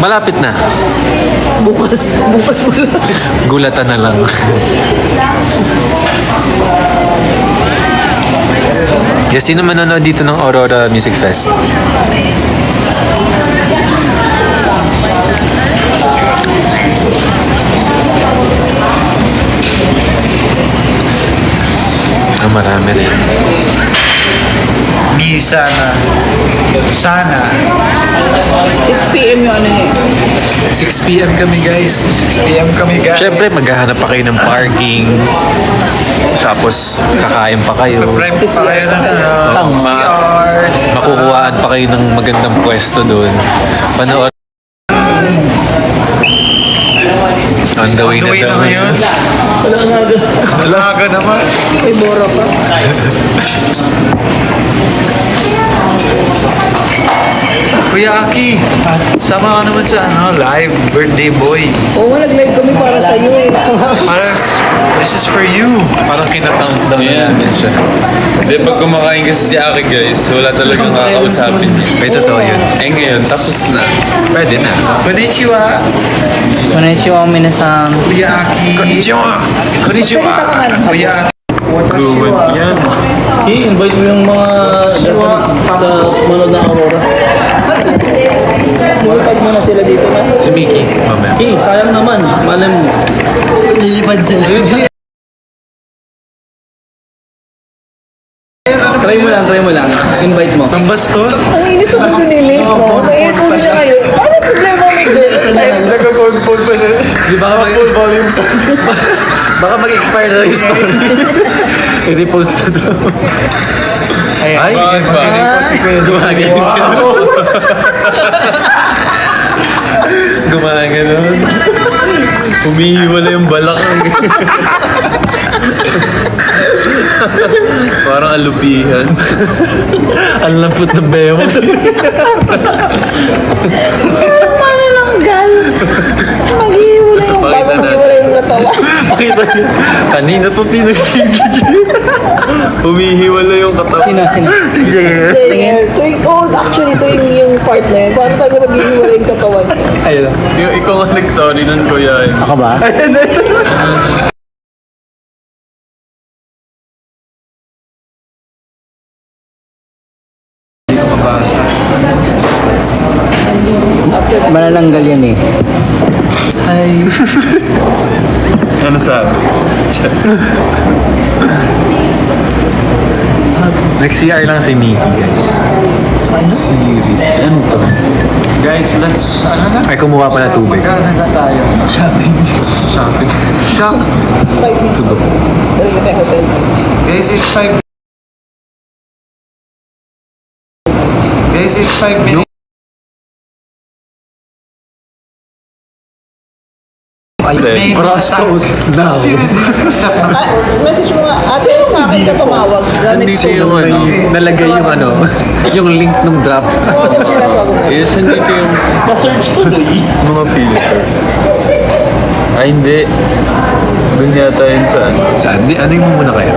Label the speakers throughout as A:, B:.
A: Malapit na.
B: Bukas mo lang.
A: Gulatan na lang. Yes, sino manonood dito ng Aurora Music Fest? Marami rin.
C: Sana.
B: 6 p.m. yung ano niya.
A: 6 p.m. kami guys.
C: 6 p.m. kami guys.
A: Siyempre, maghahanap pa kayo ng parking. Tapos, kakain pa kayo.
C: Practice pa kayo ng CR.
A: Makukuhaan pa kayo ng magandang pwesto doon. Panood. On the way na daw
C: ngayon. Wala aga naman.
B: May bora pa.
C: Kuya Aki, sama ka naman sa live birthday boy.
B: Oo, nag-live kami para sa iyo eh.
C: This is for you.
A: Parang kinatountdown na namin siya.
D: Hindi, pag kumakain kasi si Aki guys, wala talagang kakausapin niya.
A: May totoo yun.
D: Eh ngayon, tapos na.
A: Pwede na.
C: Konnichiwa.
E: Konnichiwa, minasan.
C: Kuya Aki.
A: Konnichiwa! Konnichiwa!
C: Kuya Aki.
D: Yan.
E: I-invite mo yung mga sa manood ng Aurora. Invite mo na sila dito na.
A: Si Mickey. Mamaya.
E: Sayang naman. Malay mo. Lilipad sila. Try mo lang. Invite mo.
C: Ang baston.
B: Ang init ako dinilig mo. May aircon siya kayo. Ano problema may girl?
C: Nagka-cold pa siya.
E: Di ba full volume sa... Baka mag-expire na yung story. Hindi post na daw.
C: Ay,
D: Bakit?
C: si Kuya Dumagi.
D: Gumagano. Humihiwala yung balak. Parang alupihan. Ang lambot ng bewa.
B: Manalanggal. Maghiwala yung
D: Pakita
B: bago
D: natin.
B: maghiwala yung natawa.
D: Pakita niyo. Kanina pa pinagigigil. Humihiwala yung katawan.
E: Sino?
B: Actually, ito yung part na yun. Paano tayo maghiwala yung katawan niya?
E: Ayun lang.
D: Yung ikaw nga nag-story nun, kuya.
E: Ako ba? Manalanggal yan eh.
D: Ano sabi?
A: Nag-CR lang si Mickey guys.
D: Series. Ano to?
C: Guys, let's...
A: Ay, kumuha pa na tubig.
C: Magkano tayo? Shopping. Shop.
A: Sugo.
C: Guys, it's 5... Guys, it's 5 minutes.
E: Cross post now.
B: Message mo nga. Ate, sa akin ka tumawag.
A: Nandito yung ano, nalagay yung ano, yung link nung drop.
B: Oo, di ba ginagawa ko?
D: Yes, nandito yung
E: Pa-search ko doon.
D: mga filter. Ay, hindi. Doon yata yun sa ano.
A: Saan? Ano yung muna kayo?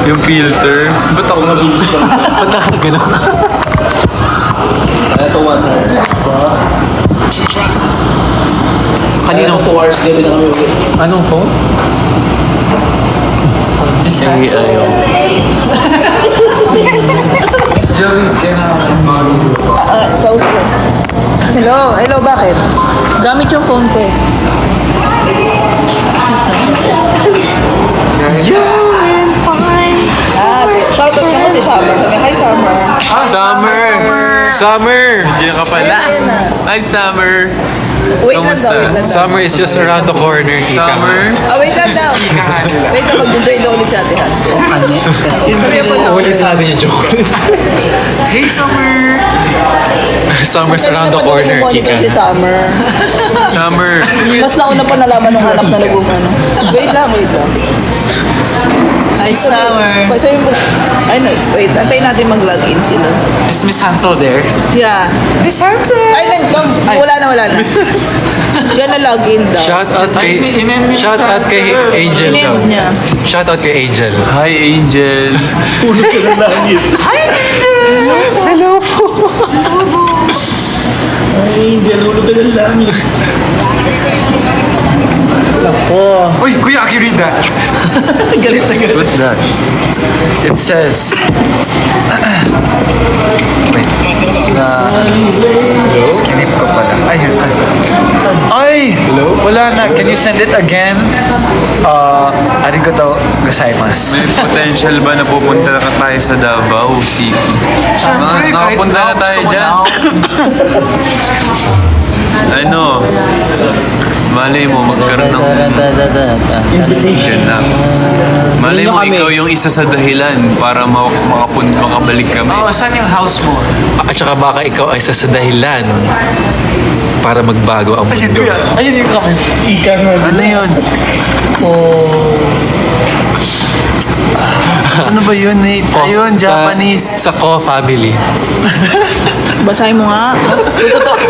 D: Yung filter. Ba't ako nabibigyan?
A: Ba't ako ganun?
E: Ito 1 hour.
A: Kaninong
E: 2 hours gabi na kami ulit.
A: Anong phone?
D: Ay, ayaw.
B: Kausap mo. Hello, bakit? Gamit yung phone ko eh. Shoutout naman si Summer. Sabi, hi Summer.
D: Summer! Diyan ka pala.
B: Ayun na.
D: Hi, Summer!
B: Wait lang daw, wait lang daw.
A: Summer is just around the corner.
D: Summer!
B: Wait lang daw. Wait lang, mag-join daw ulit sa Ate Hans. Sabi ko na.
A: Huli sa atin yung joke.
C: Hey, Summer!
A: Summer's around the corner.
B: Monitor si Summer.
D: Summer!
B: Mas nauna pa nalaman ng anak na nagumano. Wait lang.
E: Hi, Summer.
B: Sabi mo, ay no, wait, antayin natin mag-login sila.
C: Is Miss Hansel there?
B: Yeah.
C: Miss Hansel!
B: Ay, wala na. Gonna login daw.
A: Shout out kay
C: in-end
A: Shout out kay Angel daw.
B: In-end niya.
A: Shout out kay Angel.
D: Hi, Angel!
E: Puno ka ng langit.
A: Hello po.
B: Matagal lang yun.
E: Ako.
C: Uy, Kuya Aki, read that.
B: Galit na galit.
C: What's that? It says... Wait. Skip ko pala. Ay! Hello? Wala na. Can you send it again? Arigato gozaimasu.
A: May potential ba na pupunta na tayo sa Davao City?
C: Siyempre, kahit
A: Nakapunta na
C: now,
A: tayo
C: gusto ko
A: dyan. Ano? Malay mo, magkaroon ng invitation na. Malay mo, ikaw yung isa sa dahilan para makabalik kami.
C: Oh, saan yung house mo?
A: At saka baka ikaw ay isa sa dahilan para magbago ang
C: Ayun,
A: mundo.
C: Kuya. Ayun yung comment.
B: Ika nga.
A: Ano yun? Ano ba yun, Nate? Ayun, Japanese.
E: Sa Ko family.
B: Basahin mo nga.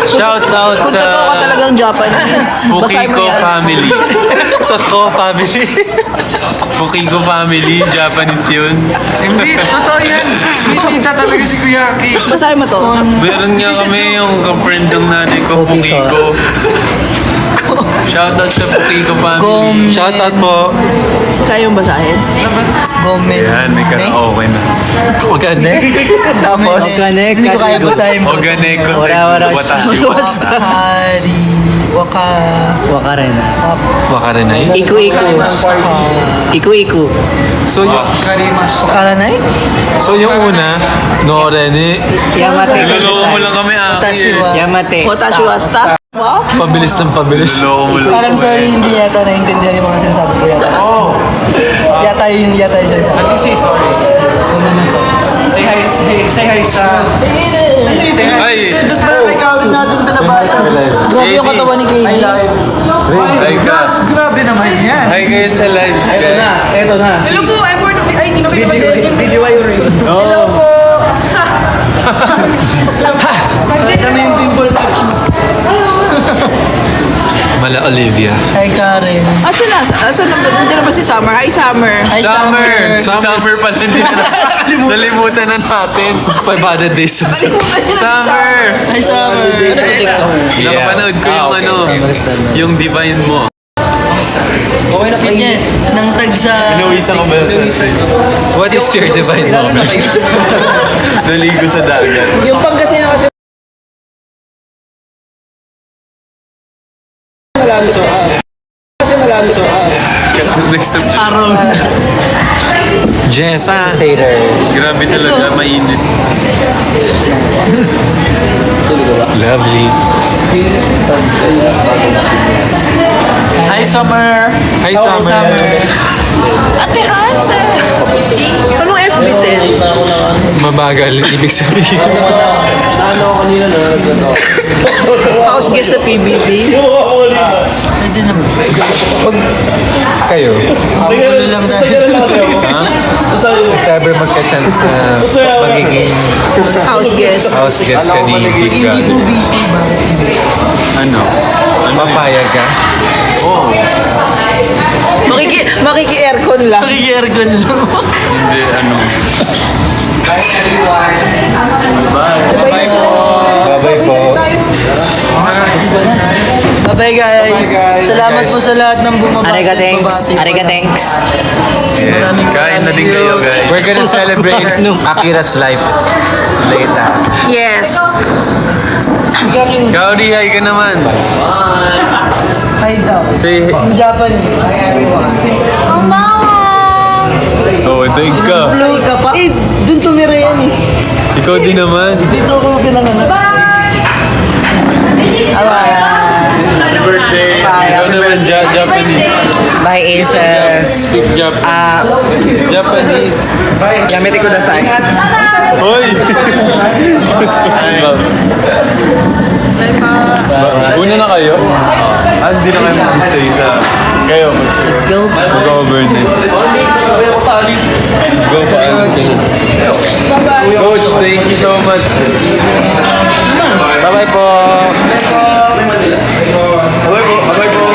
A: Shout out
B: Kung
A: sa
B: totoo ka talagang Japanese, basahin mo
A: Pukiko
B: yan.
A: family.
E: Sa Ko family.
A: Pukiko family, Japanese yun.
C: Hindi, totoo yan. Tita talaga si Kuya Aki.
B: Basahin mo to.
A: Meron nga kami yung ka-friend ng nanay ko, Pukiko. Shout out sa Pukiko family.
E: Shoutout po.
B: Kayong basahin?
A: Yan, may karaoke na.
E: Maganda. Tapos.
B: Hindi ko kaya basahin mo.
A: Oganeko sa Watashi.
B: Wakarena.
E: Wakarenay.
B: Iku-iku.
E: So,
B: Wakaranay?
E: yung una, Norene,
A: Niloloko mo lang kami, Aki.
B: Watashi wa sta? Wow.
E: pabilis ng pabilis.
A: Niloloko mo lang.
F: Parang sorry, hindi yata naiintindihan yung mga sinasabi ko yata.
C: Oh.
F: Yata yung sinasabi.
C: At least say sorry. Say hi, say hi sa...
A: Ay!
F: Doon pala may kawin natin pinabasa.
B: Grabe yung katawan ni Katie.
A: Hi ka.
C: Grabe naman yan.
A: Hi kayo sa live, guys.
F: Eto na.
B: Hello po, I'm born of... Ay, hindi ko
F: BGY Uri.
B: Hello po.
F: Pakita mo yung pimple patch mo.
E: Mala Olivia.
F: Hi Karen.
B: Asan na? Asan na? Nandiyan na ba si Summer? Hi, Summer.
F: Hi
A: Summer!
F: Summer.
A: Summer pala din. Nalimutan na natin.
E: 500 days of
A: Summer!
F: Hi Summer.
A: Nakapanood ko yung ano, yung divine mo.
F: Okay na kayo. Nang tag sa...
A: Inuwisan ko ba sa
E: What is your divine moment?
A: Naligo sa dagat.
B: Yung Pangasinan kasi...
A: Next time siya.
F: Araw.
E: Jessa.
A: Grabe talaga, mainit.
E: Lovely.
F: Hi Summer.
E: Hi, Summer.
B: Ate Hansen! Anong FB10?
E: Mabagal, ibig sabihin.
B: House guest sa PBB.
F: Pwede naman.
E: Kayo,
F: Pagulo lang dahil.
E: if ever magka-chance na magiging
B: House guest.
E: house guest ka ni Big
F: Hindi
E: God,
F: po busy. Bakit hindi?
A: Ano?
E: papayag ka?
B: Makiki-aircon lang.
F: Pag-aircon lang.
A: Hindi, ano.
E: Bye-bye po.
F: Bye-bye guys. Salamat po sa lahat ng bumabati.
B: Arika thanks.
A: Yes, kain na din kayo, guys.
E: We're gonna celebrate Akira's life later.
B: Yes.
A: Gaudi, hi ka naman.
F: Hi daw.
A: Say,
F: In Japanese.
A: oh, daig ka.
F: Blue ka pa. Eh, dun tumira yan eh.
A: Ikaw din naman.
F: Dito ako pinanganak.
A: Happy birthday. Ikaw naman, Japanese.
F: Bye, Aces.
A: Speak Japanese.
F: Yamete kudasai.
A: Hoy! Una na kayo? Hindi na kayo mag-stay sa... Kayo, let's go. Mag-overnight. Go pa. Coach, thank you so much. Bye-bye po. Bye-bye po.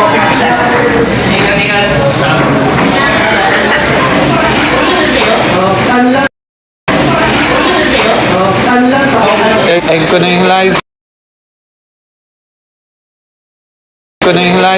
C: End ko na yung live. ko na yung live.